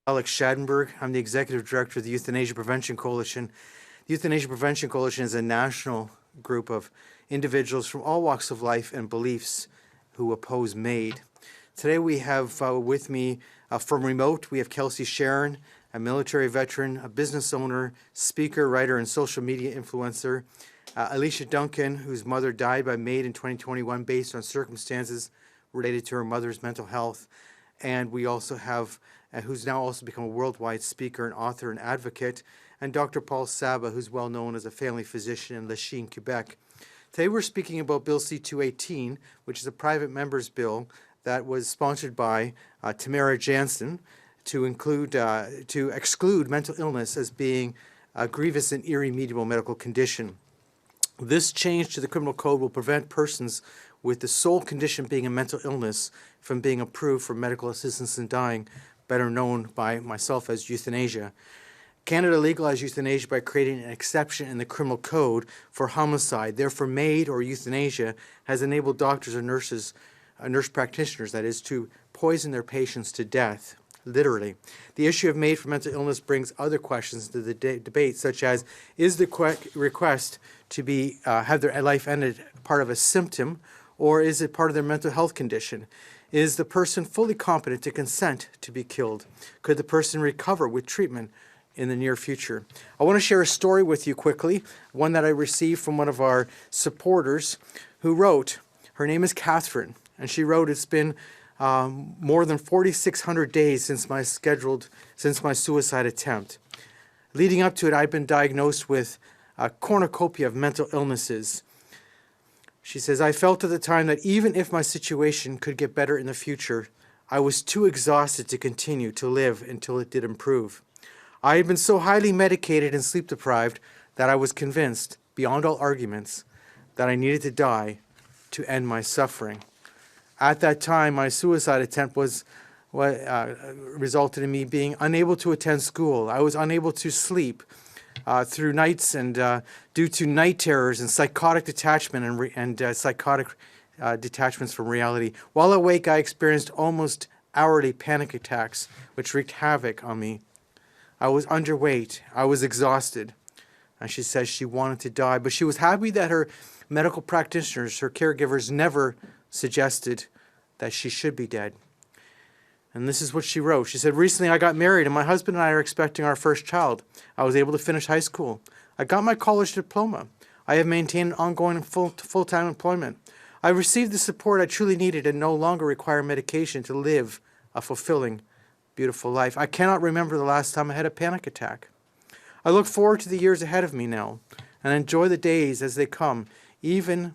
Alex Schadenberg. I'm the Executive Director of the Euthanasia Prevention Coalition. The Euthanasia Prevention Coalition is a national group of individuals from all walks of life and beliefs who oppose MAiD. Today we have with me from remote, we have Kelsey Sharon, a military veteran, a business owner, speaker, writer, and social media influencer. Alicia Duncan, whose mother died by MAiD in 2021 based on circumstances related to her mother's mental health. And we also have who's now also become a worldwide speaker and author and advocate, and Dr. Paul Saba, who's well known as a family physician in Lachine, Quebec. Today we're speaking about Bill C-218, which is a private member's bill that was sponsored by Tamara Jansen to exclude mental illness as being a grievous and irremediable medical condition. This change to the criminal code will prevent persons with the sole condition being a mental illness from being approved for medical assistance in dying, better known by myself as euthanasia. Canada legalized euthanasia by creating an exception in the criminal code for homicide. Therefore, MAiD, or euthanasia, has enabled doctors and nurse practitioners, that is, to poison their patients to death, literally. The issue of MAiD for mental illness brings other questions to the debate, such as, is the request to have their life ended part of a symptom, or is it part of their mental health condition? Is the person fully competent to consent to be killed? Could the person recover with treatment in the near future? I want to share a story with you quickly, one that I received from one of our supporters who wrote. Her name is Catherine, and she wrote, it's been more than 4,600 days since my suicide attempt. Leading up to it, I've been diagnosed with a cornucopia of mental illnesses. She says, I felt at the time that even if my situation could get better in the future, I was too exhausted to continue to live until it did improve. I had been so highly medicated and sleep deprived that I was convinced, beyond all arguments, that I needed to die to end my suffering. At that time, my suicide attempt was what resulted in me being unable to attend school. I was unable to sleep through nights, and due to night terrors and psychotic detachment and psychotic detachments from reality. While awake, I experienced almost hourly panic attacks, which wreaked havoc on me. I was underweight. I was exhausted. And she says she wanted to die, but she was happy that her medical practitioners, her caregivers, never suggested that she should be dead. And this is what she wrote. She said, recently I got married and my husband and I are expecting our first child. I was able to finish high school. I got my college diploma. I have maintained ongoing full-time employment. I received the support I truly needed and no longer require medication to live a fulfilling, beautiful life. I cannot remember the last time I had a panic attack. I look forward to the years ahead of me now and enjoy the days as they come, even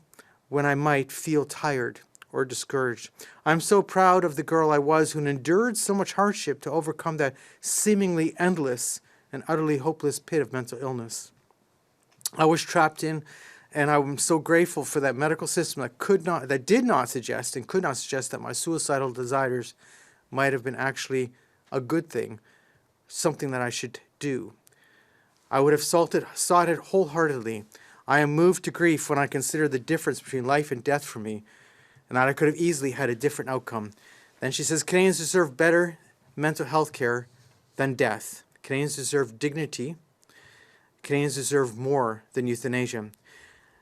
when I might feel tired or discouraged. I'm so proud of the girl I was who endured so much hardship to overcome that seemingly endless and utterly hopeless pit of mental illness. I was trapped in, and I'm so grateful for that medical system that did not suggest that my suicidal desires might have been actually a good thing, something that I should do. I would have sought it wholeheartedly. I am moved to grief when I consider the difference between life and death for me, and that I could have easily had a different outcome. Then she says, Canadians deserve better mental health care than death. Canadians deserve dignity. Canadians deserve more than euthanasia.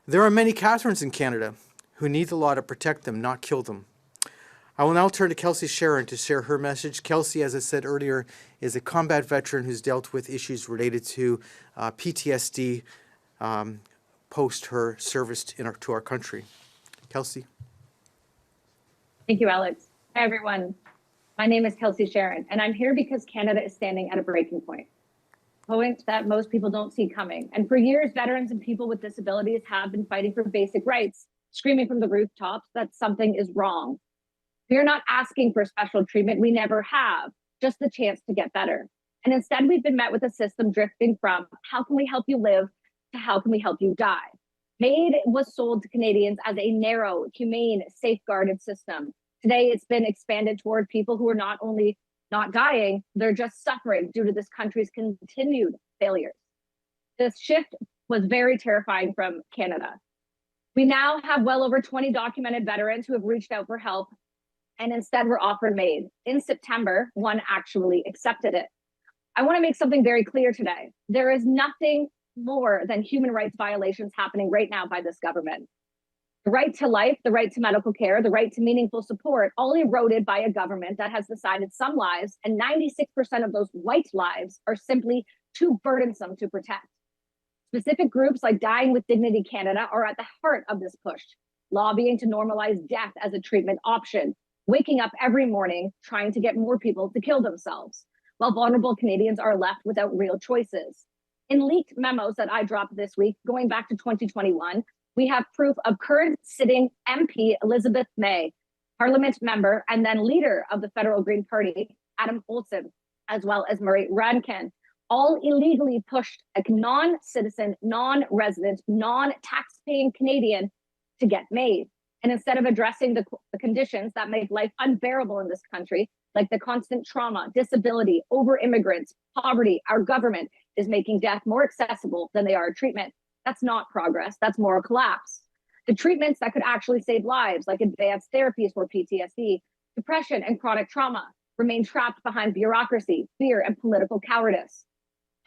There are many Catherines in Canada who need the law to protect them, not kill them. I will now turn to Kelsey Sharon to share her message. Kelsey, as I said earlier, is a combat veteran who's dealt with issues related to PTSD post her service to our country. Kelsey. Thank you, Alex. Hi, everyone. My name is Kelsey Sharon, and I'm here because Canada is standing at a breaking point that most people don't see coming. And for years, veterans and people with disabilities have been fighting for basic rights, screaming from the rooftops that something is wrong. We are not asking for special treatment. We never have, just the chance to get better. And instead, we've been met with a system drifting from how can we help you live to how can we help you die. MAiD was sold to Canadians as a narrow, humane, safeguarded system. Today, it's been expanded toward people who are not only not dying, they're just suffering due to this country's continued failures. This shift was very terrifying from Canada. We now have well over 20 documented veterans who have reached out for help, and instead were offered MAiD. In September, one actually accepted it. I want to make something very clear today. There is nothing more than human rights violations happening right now by this government. The right to life, the right to medical care, the right to meaningful support, all eroded by a government that has decided some lives, and 96% of those white lives, are simply too burdensome to protect. Specific groups like Dying with Dignity Canada are at the heart of this push, lobbying to normalize death as a treatment option, waking up every morning trying to get more people to kill themselves, while vulnerable Canadians are left without real choices. In leaked memos that I dropped this week, going back to 2021, we have proof of current sitting MP Elizabeth May, Parliament member and then leader of the Federal Green Party, Adam Olsen, as well as Murray Rankin, all illegally pushed a non-citizen, non-resident, non-tax-paying Canadian to get MAiD. And instead of addressing the conditions that make life unbearable in this country, like the constant trauma, disability, over-immigrants, poverty, our government is making death more accessible than they are treatment. That's not progress, that's moral collapse. The treatments that could actually save lives, like advanced therapies for PTSD, depression, and chronic trauma, remain trapped behind bureaucracy, fear, and political cowardice.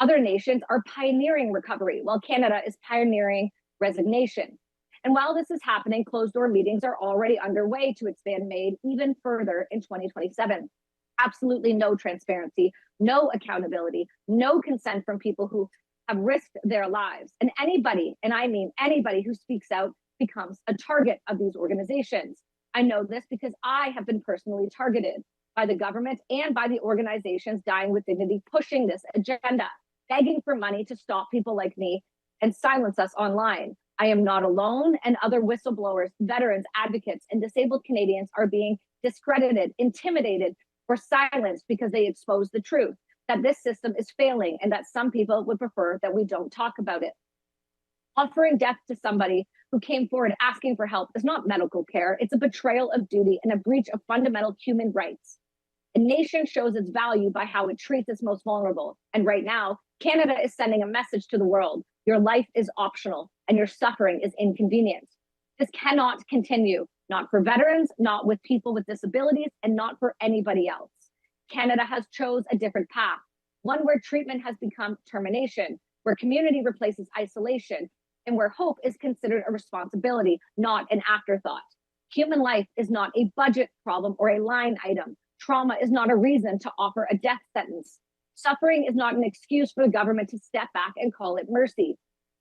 Other nations are pioneering recovery, while Canada is pioneering resignation. And while this is happening, closed-door meetings are already underway to expand MAiD even further in 2027. Absolutely no transparency, no accountability, no consent from people who have risked their lives. And anybody, and I mean anybody, who speaks out becomes a target of these organizations. I know this because I have been personally targeted by the government and by the organizations Dying with Dignity pushing this agenda, begging for money to stop people like me and silence us online. I am not alone, and other whistleblowers, veterans, advocates, and disabled Canadians are being discredited, intimidated, or silenced because they expose the truth, that this system is failing and that some people would prefer that we don't talk about it. Offering death to somebody who came forward asking for help is not medical care. It's a betrayal of duty and a breach of fundamental human rights. A nation shows its value by how it treats its most vulnerable. And right now, Canada is sending a message to the world. Your life is optional and your suffering is inconvenient. This cannot continue, not for veterans, not with people with disabilities, and not for anybody else. Canada has chose a different path, one where treatment has become termination, where community replaces isolation, and where hope is considered a responsibility, not an afterthought. Human life is not a budget problem or a line item. Trauma is not a reason to offer a death sentence. Suffering is not an excuse for the government to step back and call it mercy.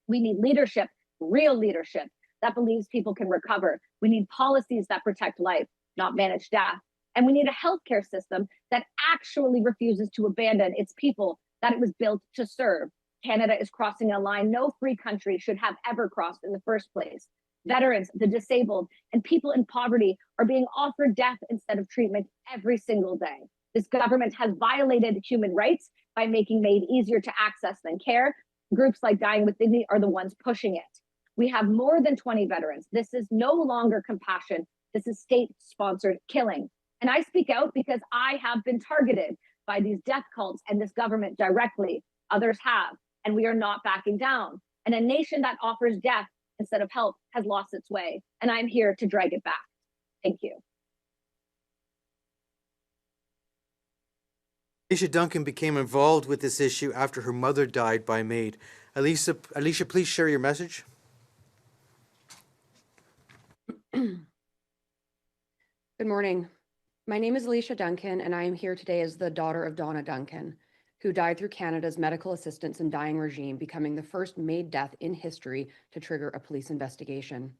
We need leadership, real leadership, that believes people can recover. We need policies that protect life, not manage death. And we need a healthcare system that actually refuses to abandon its people that it was built to serve. Canada is crossing a line no free country should have ever crossed in the first place. Veterans, the disabled, and people in poverty are being offered death instead of treatment every single day. This government has violated human rights by making MAiD easier to access than care. Groups like Dying with Dignity are the ones pushing it. We have more than 20 veterans. This is no longer compassion. This is state-sponsored killing. And I speak out because I have been targeted by these death cults and this government directly. Others have, and we are not backing down. And a nation that offers death instead of help has lost its way. And I'm here to drag it back. Thank you. Alicia Duncan became involved with this issue after her mother died by MAiD. Alicia, please share your message. Good morning. My name is Alicia Duncan, and I am here today as the daughter of Donna Duncan, who died through Canada's medical assistance and dying regime, becoming the first MAiD death in history to trigger a police investigation.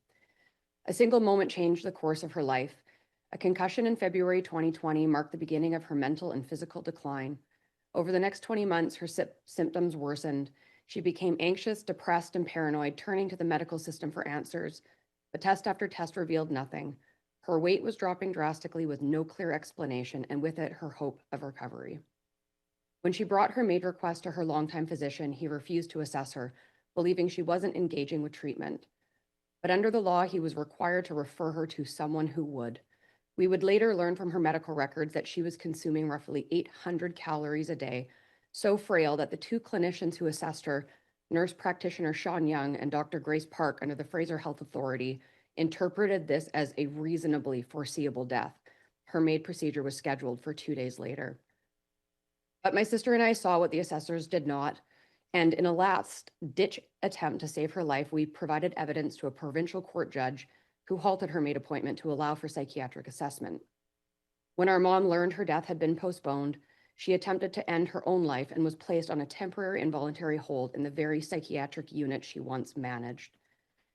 A single moment changed the course of her life. A concussion in February 2020 marked the beginning of her mental and physical decline. Over the next 20 months, her symptoms worsened. She became anxious, depressed, and paranoid, turning to the medical system for answers. But test after test revealed nothing. Her weight was dropping drastically with no clear explanation, and with it, her hope of recovery. When she brought her MAiD request to her longtime physician, he refused to assess her, believing she wasn't engaging with treatment. But under the law, he was required to refer her to someone who would. We would later learn from her medical records that she was consuming roughly 800 calories a day, so frail that the two clinicians who assessed her, nurse practitioner Sean Young and Dr. Grace Park under the Fraser Health Authority, interpreted this as a reasonably foreseeable death. Her MAiD procedure was scheduled for 2 days later. But my sister and I saw what the assessors did not, and in a last-ditch attempt to save her life, we provided evidence to a provincial court judge who halted her MAiD appointment to allow for psychiatric assessment. When our mom learned her death had been postponed, she attempted to end her own life and was placed on a temporary involuntary hold in the very psychiatric unit she once managed.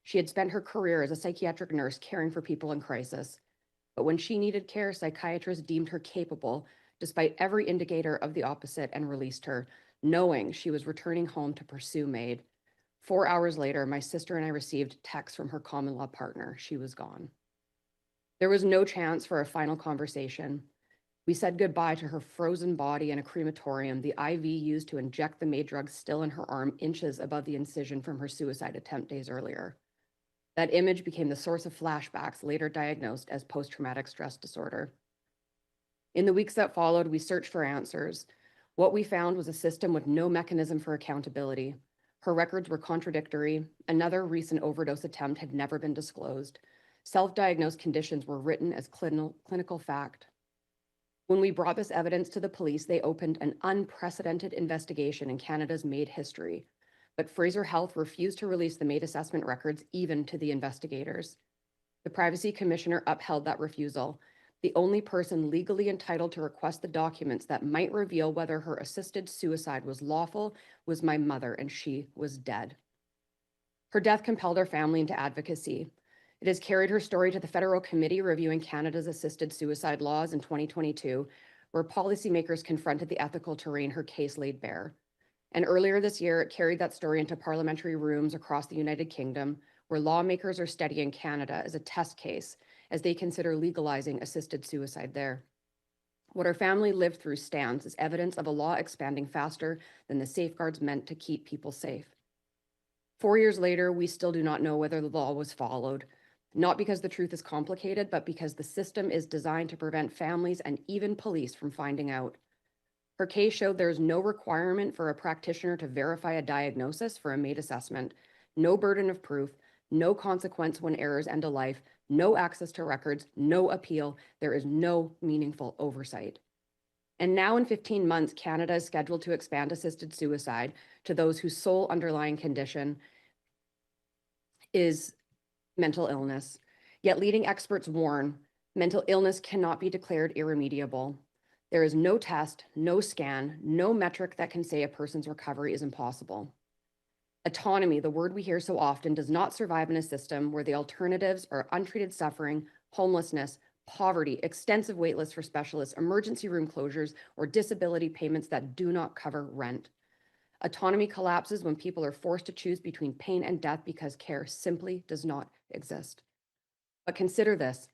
She had spent her career as a psychiatric nurse caring for people in crisis, but when she needed care, psychiatrists deemed her capable, despite every indicator of the opposite, and released her, knowing she was returning home to pursue MAiD. 4 hours later, my sister and I received text from her common law partner. She was gone. There was no chance for a final conversation. We said goodbye to her frozen body in a crematorium, the IV used to inject the MAiD drug still in her arm, inches above the incision from her suicide attempt days earlier. That image became the source of flashbacks, later diagnosed as post-traumatic stress disorder. In the weeks that followed, we searched for answers. What we found was a system with no mechanism for accountability. Her records were contradictory. Another recent overdose attempt had never been disclosed. Self-diagnosed conditions were written as clinical fact. When we brought this evidence to the police, they opened an unprecedented investigation in Canada's MAiD history. But Fraser Health refused to release the MAiD assessment records even to the investigators. The Privacy Commissioner upheld that refusal. The only person legally entitled to request the documents that might reveal whether her assisted suicide was lawful was my mother, and she was dead. Her death compelled our family into advocacy. It has carried her story to the Federal Committee reviewing Canada's assisted suicide laws in 2022, where policymakers confronted the ethical terrain her case laid bare. And earlier this year, it carried that story into parliamentary rooms across the United Kingdom, where lawmakers are studying Canada as a test case as they consider legalizing assisted suicide there. What our family lived through stands as evidence of a law expanding faster than the safeguards meant to keep people safe. 4 years later, we still do not know whether the law was followed, not because the truth is complicated, but because the system is designed to prevent families and even police from finding out. Her case showed there is no requirement for a practitioner to verify a diagnosis for a MAiD assessment, no burden of proof, no consequence when errors end a life, no access to records, no appeal. There is no meaningful oversight. And now in 15 months, Canada is scheduled to expand assisted suicide to those whose sole underlying condition is mental illness. Yet leading experts warn mental illness cannot be declared irremediable. There is no test, no scan, no metric that can say a person's recovery is impossible. Autonomy, the word we hear so often, does not survive in a system where the alternatives are untreated suffering, homelessness, poverty, extensive wait lists for specialists, emergency room closures, or disability payments that do not cover rent. Autonomy collapses when people are forced to choose between pain and death because care simply does not exist. But consider this.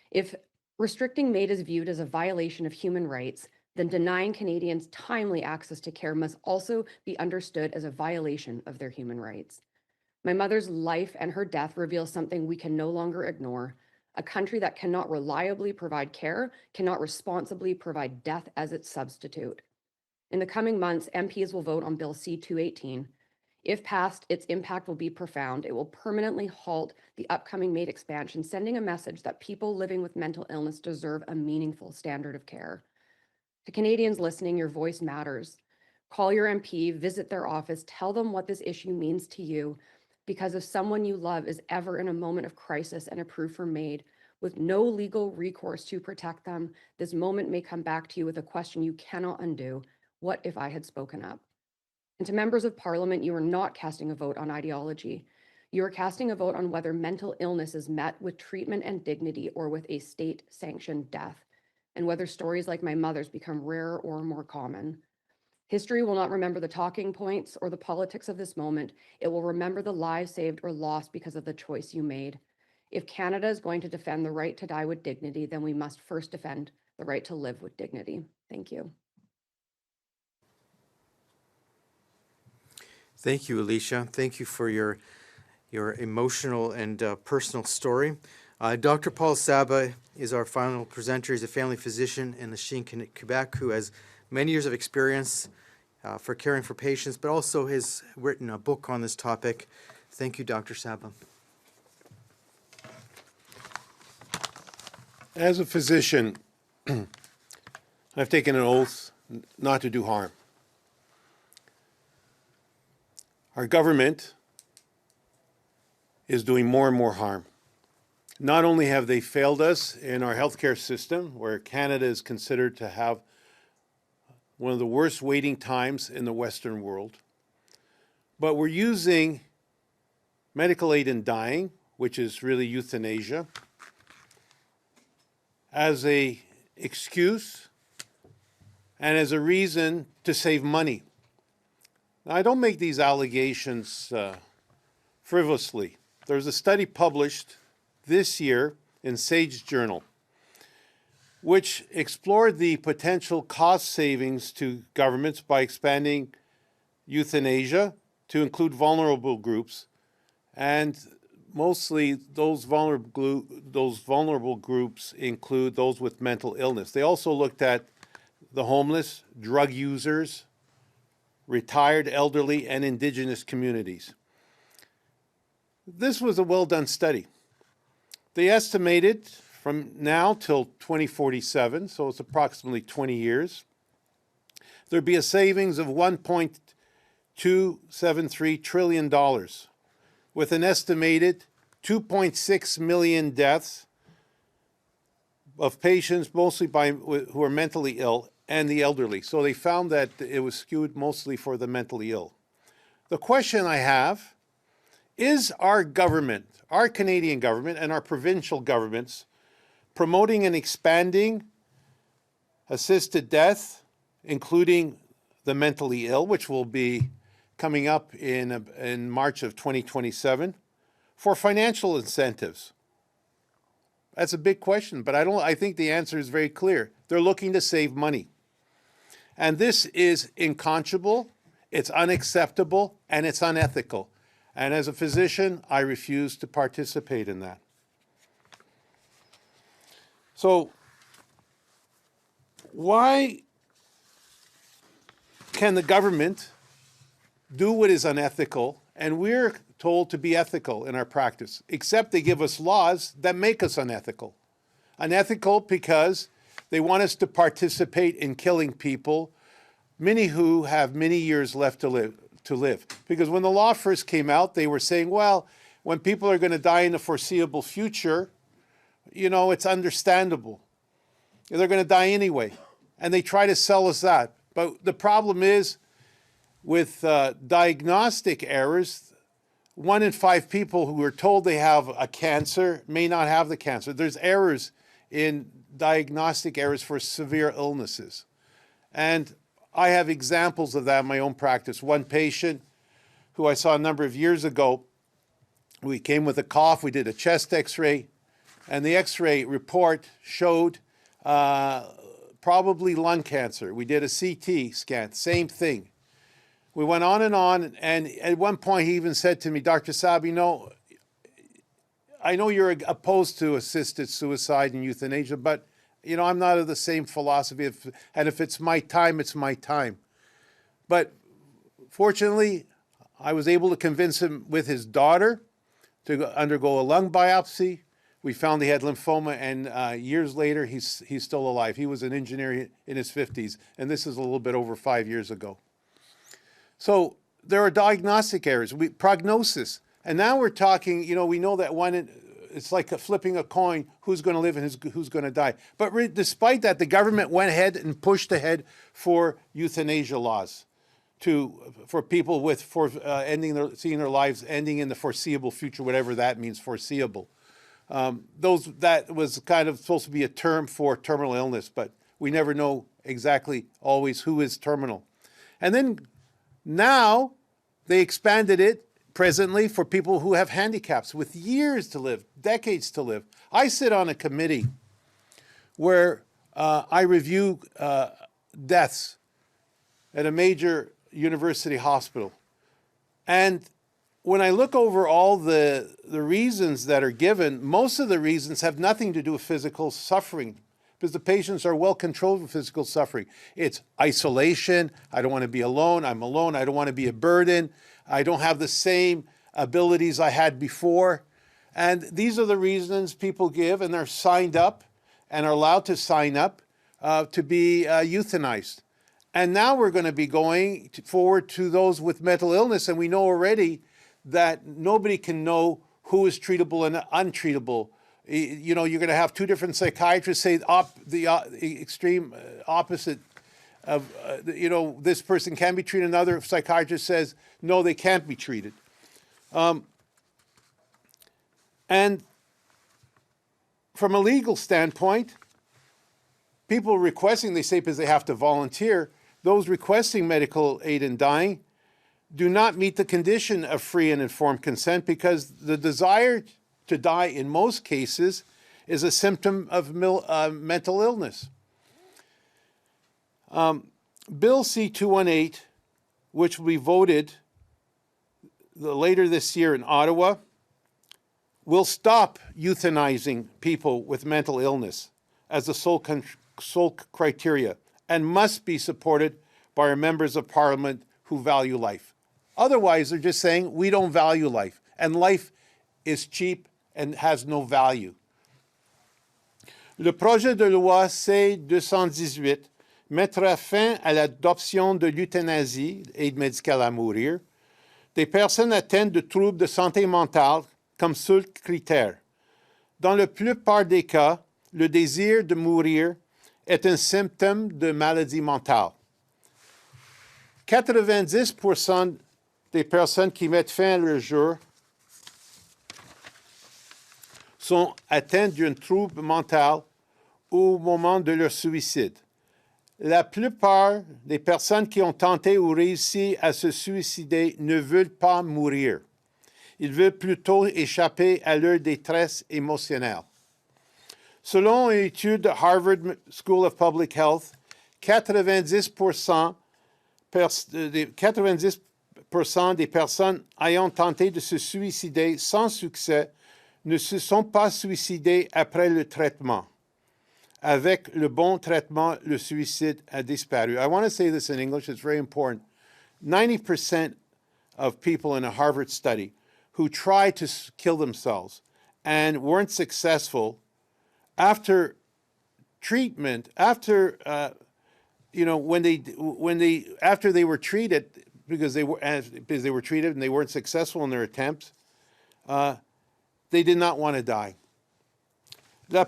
If restricting MAiD is viewed as a violation of human rights, then denying Canadians timely access to care must also be understood as a violation of their human rights. My mother's life and her death reveal something we can no longer ignore. A country that cannot reliably provide care cannot responsibly provide death as its substitute. In the coming months, MPs will vote on Bill C-218. If passed, its impact will be profound. It will permanently halt the upcoming MAiD expansion, sending a message that people living with mental illness deserve a meaningful standard of care. To Canadians listening, your voice matters. Call your MP, visit their office, tell them what this issue means to you, because if someone you love is ever in a moment of crisis and approved for MAiD, with no legal recourse to protect them, this moment may come back to you with a question you cannot undo. What if I had spoken up? And to members of Parliament, you are not casting a vote on ideology. You are casting a vote on whether mental illness is met with treatment and dignity or with a state-sanctioned death, and whether stories like my mother's become rarer or more common. History will not remember the talking points or the politics of this moment. It will remember the lives saved or lost because of the choice you made. If Canada is going to defend the right to die with dignity, then we must first defend the right to live with dignity. Thank you. Thank you, Alicia. Thank you for your emotional and personal story. Dr. Paul Saba is our final presenter. He's a family physician in Lachine, Quebec, who has many years of experience for caring for patients, but also has written a book on this topic. Thank you, Dr. Saba. As a physician, I've taken an oath not to do harm. Our government is doing more and more harm. Not only have they failed us in our healthcare system, where Canada is considered to have one of the worst waiting times in the Western world, but we're using medical aid in dying, which is really euthanasia, as an excuse and as a reason to save money. Now, I don't make these allegations frivolously. There's a study published this year in Sage Journal, which explored the potential cost savings to governments by expanding euthanasia to include vulnerable groups, and mostly those vulnerable groups include those with mental illness. They also looked at the homeless, drug users, retired, elderly, and Indigenous communities. This was a well-done study. They estimated from now till 2047, so it's approximately 20 years, there'd be a savings of $1.273 trillion, with an estimated 2.6 million deaths of patients, mostly who are mentally ill, and the elderly. So they found that it was skewed mostly for the mentally ill. The question I have is, our government, our Canadian government and our provincial governments, promoting and expanding assisted death, including the mentally ill, which will be coming up in March of 2027, for financial incentives? That's a big question, but I think the answer is very clear. They're looking to save money. And this is unconscionable, it's unacceptable, and it's unethical. And as a physician, I refuse to participate in that. So, why can the government do what is unethical, and we're told to be ethical in our practice, except they give us laws that make us unethical? Unethical because they want us to participate in killing people, many who have many years left to live. Because when the law first came out, they were saying, well, when people are going to die in the foreseeable future, you know, it's understandable. They're going to die anyway. And they try to sell us that. But the problem is, with diagnostic errors, 1 in 5 people who are told they have a cancer may not have the cancer. There's errors in diagnostic errors for severe illnesses. And I have examples of that in my own practice. One patient who I saw a number of years ago, we came with a cough, we did a chest x-ray, and the x-ray report showed probably lung cancer. We did a CT scan, same thing. We went on, and at one point he even said to me, Dr. Saab, you know, I know you're opposed to assisted suicide and euthanasia, but you know, I'm not of the same philosophy, and if it's my time, it's my time. But fortunately, I was able to convince him with his daughter to undergo a lung biopsy. We found he had lymphoma, and years later, he's still alive. He was an engineer in his 50s, and this is a little bit over 5 years ago. So there are diagnostic errors, prognosis. And now we're talking, you know, we know that it's like flipping a coin, who's going to live and who's going to die. But despite that, the government went ahead and pushed ahead for euthanasia laws for people seeing their lives ending in the foreseeable future, whatever that means, foreseeable. That was kind of supposed to be a term for terminal illness, but we never know exactly always who is terminal. And then now they expanded it presently for people who have handicaps with years to live, decades to live. I sit on a committee where I review deaths at a major university hospital. And when I look over all the reasons that are given, most of the reasons have nothing to do with physical suffering, because the patients are well controlled with physical suffering. It's isolation. I don't want to be alone. I'm alone. I don't want to be a burden. I don't have the same abilities I had before. And these are the reasons people give, and they're signed up and are allowed to sign up to be euthanized. And now we're going to be going forward to those with mental illness, and we know already that nobody can know who is treatable and untreatable. You know, you're going to have two different psychiatrists say the extreme opposite of, you know, this person can be treated. Another psychiatrist says, no, they can't be treated. And from a legal standpoint, people requesting, they say because they have to volunteer, those requesting medical aid in dying do not meet the condition of free and informed consent because the desire to die in most cases is a symptom of mental illness. Bill C-218, which will be voted later this year in Ottawa, will stop euthanizing people with mental illness as the sole criteria and must be supported by our members of parliament who value life. Otherwise, they're just saying, we don't value life, and life is cheap and has no value. Le projet de loi C-218 mettra fin à l'adoption de l'euthanasie, aide médicale à mourir, des personnes atteintes de troubles de santé mentale comme seul critère. Dans la plupart des cas, le désir de mourir est un symptôme de maladie mentale. 90% des personnes qui mettent fin à leur jour sont atteintes d'un trouble mental au moment de leur suicide. La plupart des personnes qui ont tenté ou réussi à se suicider ne veulent pas mourir. Ils veulent plutôt échapper à leur détresse émotionnelle. Selon une étude de Harvard School of Public Health, 90% des personnes ayant tenté de se suicider sans succès ne se sont pas suicidées après le traitement. Avec le bon traitement, le suicide a disparu. I want to say this in English, it's very important. 90% of people in a Harvard study who tried to kill themselves and weren't successful after treatment, after after they were treated because they were treated and they weren't successful in their attempts, they did not want to die. La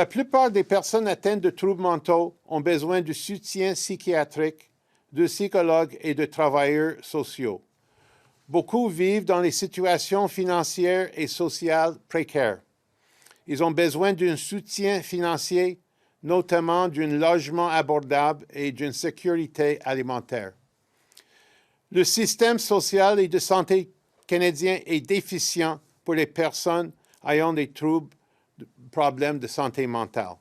plupart des personnes atteintes de troubles mentaux ont besoin de soutien psychiatrique, de psychologues et de travailleurs sociaux. Beaucoup vivent dans des situations financières et sociales précaires. Ils ont besoin d'un soutien financier, notamment d'un logement abordable et d'une sécurité alimentaire. Le système social et de santé canadien est déficient pour les personnes ayant des problèmes de santé mentale.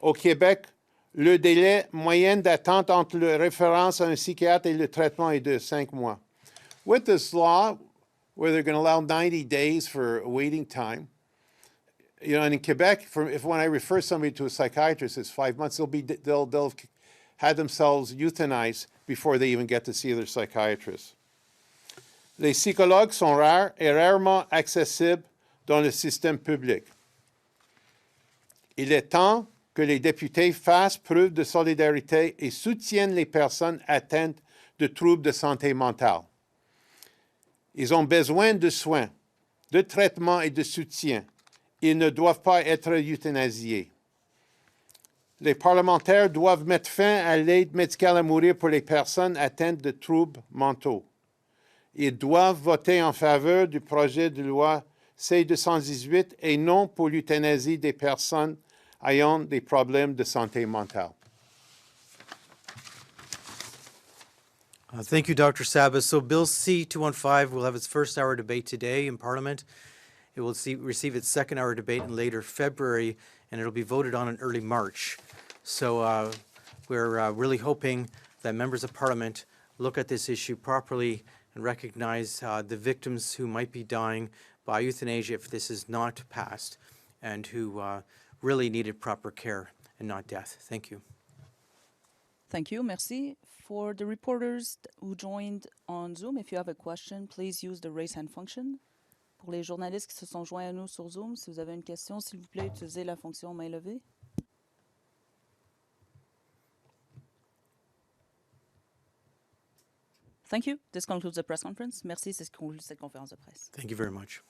Au Québec, le délai moyen d'attente entre la référence à un psychiatre et le traitement est de 5 mois. With this law, where they're going to allow 90 days for a waiting time, you know, and in Quebec, when I refer somebody to a psychiatrist, it's 5 months. They'll have had themselves euthanized before they even get to see their psychiatrist. Les psychologues sont rares et rarement accessibles dans le système public. Il est temps que les députés fassent preuve de solidarité et soutiennent les personnes atteintes de troubles de santé mentale. Ils ont besoin de soins, de traitements et de soutien. Ils ne doivent pas être euthanasiés. Les parlementaires doivent mettre fin à l'aide médicale à mourir pour les personnes atteintes de troubles mentaux. Ils doivent voter en faveur du projet de loi C-218 et non pour l'euthanasie des personnes ayant des problèmes de santé mentale. Thank you, Dr. Sabas. So Bill C-215 will have its first hour debate today in Parliament. It will receive its second hour debate in later February, and it'll be voted on in early March. So we're really hoping that members of Parliament look at this issue properly and recognize the victims who might be dying by euthanasia if this is not passed, and who really needed proper care and not death. Thank you. Thank you, merci. For the reporters who joined on Zoom, if you have a question, please use the raise hand function. Pour les journalistes qui se sont joints à nous sur Zoom, si vous avez une question, s'il vous plaît, utilisez la fonction main levée. Thank you. This concludes the press conference. Merci, c'est ce qui conclut cette conférence de presse. Thank you very much.